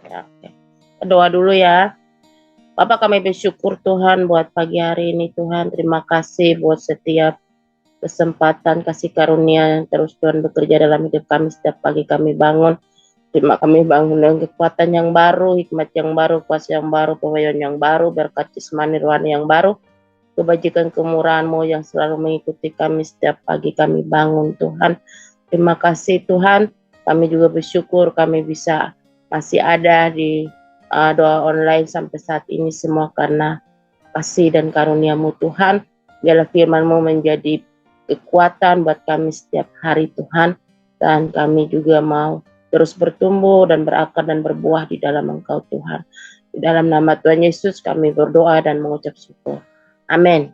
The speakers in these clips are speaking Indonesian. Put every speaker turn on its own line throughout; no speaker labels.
Ya, oke. Doa dulu ya. Bapak, kami bersyukur Tuhan buat pagi hari ini Tuhan. Terima kasih buat setiap kesempatan kasih karunia yang terus Tuhan bekerja dalam hidup kami setiap pagi kami bangun. Terima kami bangun dengan kekuatan yang baru, hikmat yang baru, kuasa yang baru, pembayaran yang baru, berkat jasmani rohani yang baru, kebajikan kemurahan-Mu yang selalu mengikuti kami setiap pagi kami bangun Tuhan. Terima kasih Tuhan, kami juga bersyukur kami bisa masih ada di doa online sampai saat ini semua karena kasih dan karunia-Mu Tuhan. Biarlah firman-Mu menjadi kekuatan buat kami setiap hari Tuhan, dan kami juga mau terus bertumbuh dan berakar dan berbuah di dalam Engkau Tuhan. Di dalam nama Tuhan Yesus kami berdoa dan mengucap syukur. Amin.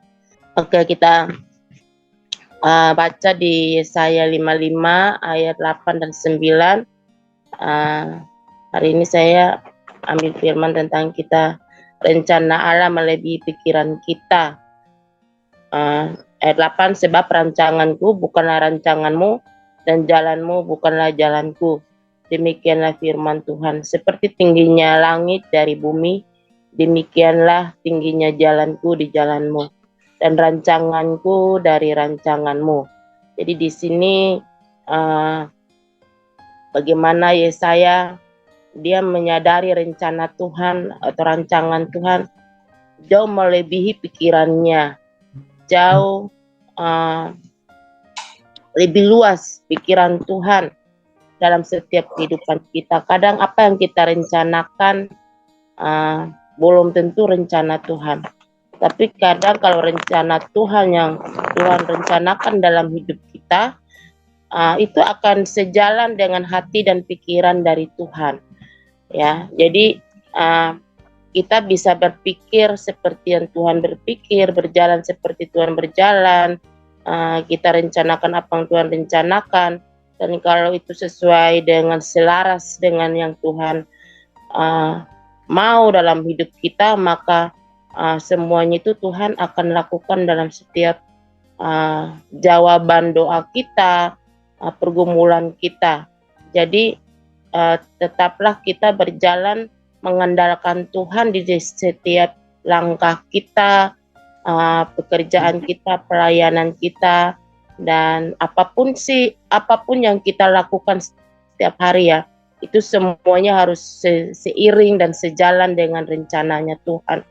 Oke, kita baca di Yesaya 55 ayat 8 dan 9. Hari ini saya ambil firman tentang kita rencana Allah melebihi pikiran kita. Ayat 8, sebab rancanganku bukanlah rancanganmu dan jalanmu bukanlah jalanku. Demikianlah firman Tuhan. Seperti tingginya langit dari bumi, demikianlah tingginya jalanku di jalanmu dan rancanganku dari rancanganmu. Jadi di sini bagaimana Yesaya dia menyadari rencana Tuhan atau rancangan Tuhan jauh melebihi pikirannya, jauh lebih luas pikiran Tuhan dalam setiap kehidupan kita. Kadang apa yang kita rencanakan belum tentu rencana Tuhan. Tapi kadang kalau rencana Tuhan yang Tuhan rencanakan dalam hidup kita, itu akan sejalan dengan hati dan pikiran dari Tuhan. Ya, jadi kita bisa berpikir seperti yang Tuhan berpikir, berjalan seperti Tuhan berjalan. Kita rencanakan apa yang Tuhan rencanakan, dan kalau itu sesuai dengan selaras dengan yang Tuhan mau dalam hidup kita, maka semuanya itu Tuhan akan lakukan dalam setiap jawaban doa kita, pergumulan kita. Jadi tetaplah kita berjalan mengandalkan Tuhan di setiap langkah kita, pekerjaan kita, pelayanan kita, dan apapun yang kita lakukan setiap hari ya, itu semuanya harus seiring dan sejalan dengan rencananya Tuhan,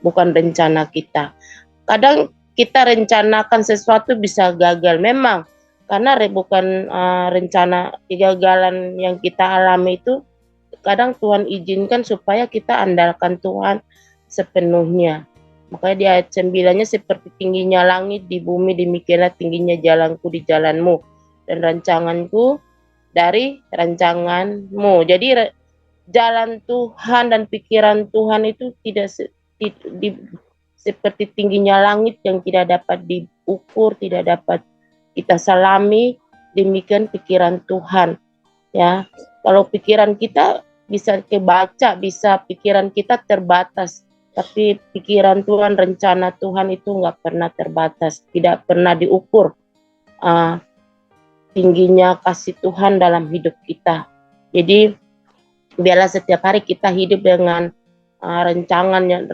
bukan rencana kita. Kadang kita rencanakan sesuatu bisa gagal memang, karena bukan rencana kegagalan yang kita alami itu kadang Tuhan izinkan supaya kita andalkan Tuhan sepenuhnya. Makanya di ayat 9-nya, seperti tingginya langit di bumi, demikianlah tingginya jalanku di jalanmu dan rancanganku dari rancanganmu. Jadi jalan Tuhan dan pikiran Tuhan itu tidak seperti tingginya langit yang tidak dapat diukur, tidak dapat kita salami. Demikian pikiran Tuhan ya. Kalau pikiran kita bisa kebaca, bisa pikiran kita terbatas, tapi pikiran Tuhan, rencana Tuhan itu nggak pernah terbatas, tidak pernah diukur tingginya kasih Tuhan dalam hidup kita. Jadi biarlah setiap hari kita hidup dengan rencangan yang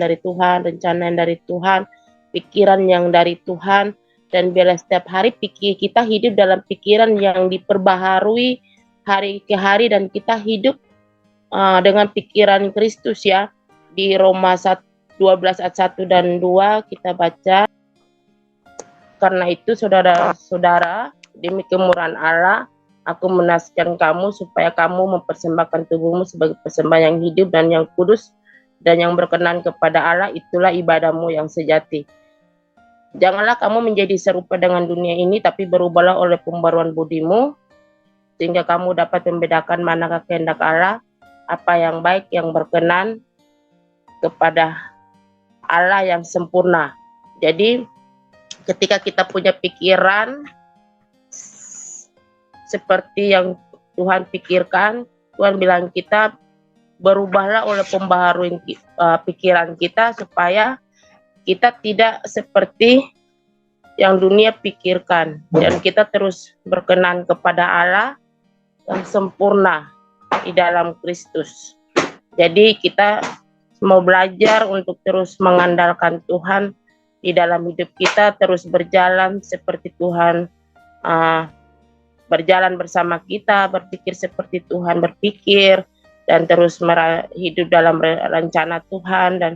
dari Tuhan, rencana yang dari Tuhan, pikiran yang dari Tuhan, dan biarlah setiap hari kita hidup dalam pikiran yang diperbaharui hari ke hari, dan kita hidup dengan pikiran Kristus ya. Di Roma 12 ayat 1 dan 2 kita baca, karena itu saudara-saudara, demi kemurahan Allah, aku menasihatkan kamu supaya kamu mempersembahkan tubuhmu sebagai persembahan yang hidup dan yang kudus dan yang berkenan kepada Allah, itulah ibadahmu yang sejati. Janganlah kamu menjadi serupa dengan dunia ini, tapi berubahlah oleh pembaruan budimu, sehingga kamu dapat membedakan manakah kehendak Allah, apa yang baik, yang berkenan kepada Allah yang sempurna. Jadi ketika kita punya pikiran seperti yang Tuhan pikirkan, Tuhan bilang kita berubahlah oleh pembaharuan pikiran kita, supaya kita tidak seperti yang dunia pikirkan, dan kita terus berkenan kepada Allah yang sempurna. di dalam Kristus. Jadi kita mau belajar untuk terus mengandalkan Tuhan di dalam hidup kita, terus berjalan seperti Tuhan berjalan bersama kita, berpikir seperti Tuhan berpikir, dan terus hidup dalam rencana Tuhan dan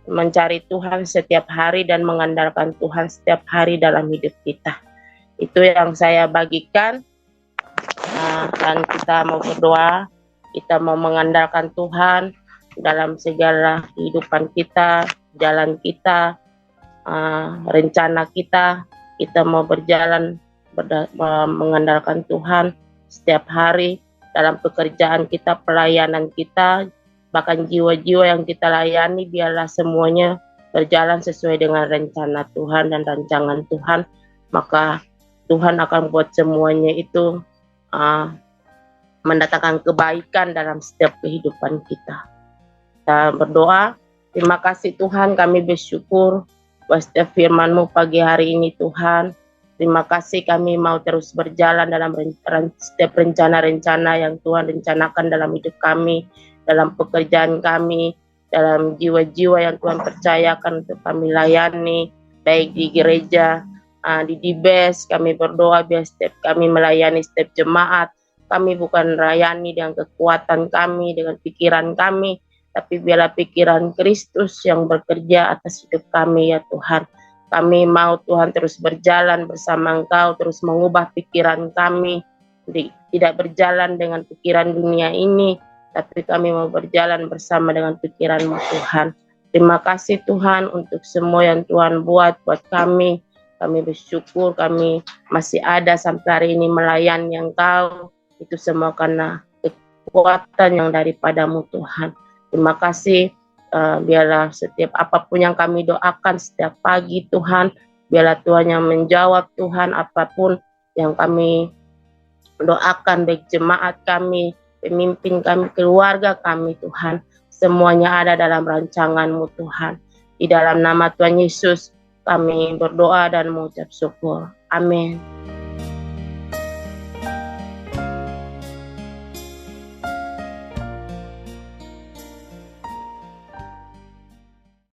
mencari Tuhan setiap hari dan mengandalkan Tuhan setiap hari dalam hidup kita. Itu yang saya bagikan. Dan kita mau berdoa, kita mau mengandalkan Tuhan dalam segala kehidupan kita, jalan kita, rencana kita. Kita mau berjalan mengandalkan Tuhan setiap hari dalam pekerjaan kita, pelayanan kita, bahkan jiwa-jiwa yang kita layani, biarlah semuanya berjalan sesuai dengan rencana Tuhan dan rancangan Tuhan. Maka Tuhan akan buat semuanya itu mendatangkan kebaikan dalam setiap kehidupan kita. Kita berdoa, terima kasih Tuhan, kami bersyukur buat setiap firman-Mu pagi hari ini Tuhan. Terima kasih kami mau terus berjalan dalam setiap rencana-rencana yang Tuhan rencanakan dalam hidup kami, dalam pekerjaan kami, dalam jiwa-jiwa yang Tuhan percayakan untuk kami layani, baik di gereja, di DBS. Kami berdoa biar setiap kami melayani setiap jemaat, kami bukan melayani dengan kekuatan kami, dengan pikiran kami, tapi biarlah pikiran Kristus yang bekerja atas hidup kami ya Tuhan. Kami mau Tuhan terus berjalan bersama Engkau, terus mengubah pikiran kami, tidak berjalan dengan pikiran dunia ini, tapi kami mau berjalan bersama dengan pikiran-Mu Tuhan. Terima kasih Tuhan untuk semua yang Tuhan buat kami. Kami bersyukur kami masih ada sampai hari ini melayani Engkau. Itu semua karena kekuatan yang daripada-Mu Tuhan. Terima kasih. Biarlah setiap apapun yang kami doakan setiap pagi Tuhan, biarlah Tuhan yang menjawab Tuhan apapun yang kami doakan, baik jemaat kami, pemimpin kami, keluarga kami Tuhan, semuanya ada dalam rancangan-Mu Tuhan. Di dalam nama Tuhan Yesus kami berdoa dan mengucap syukur. Amin.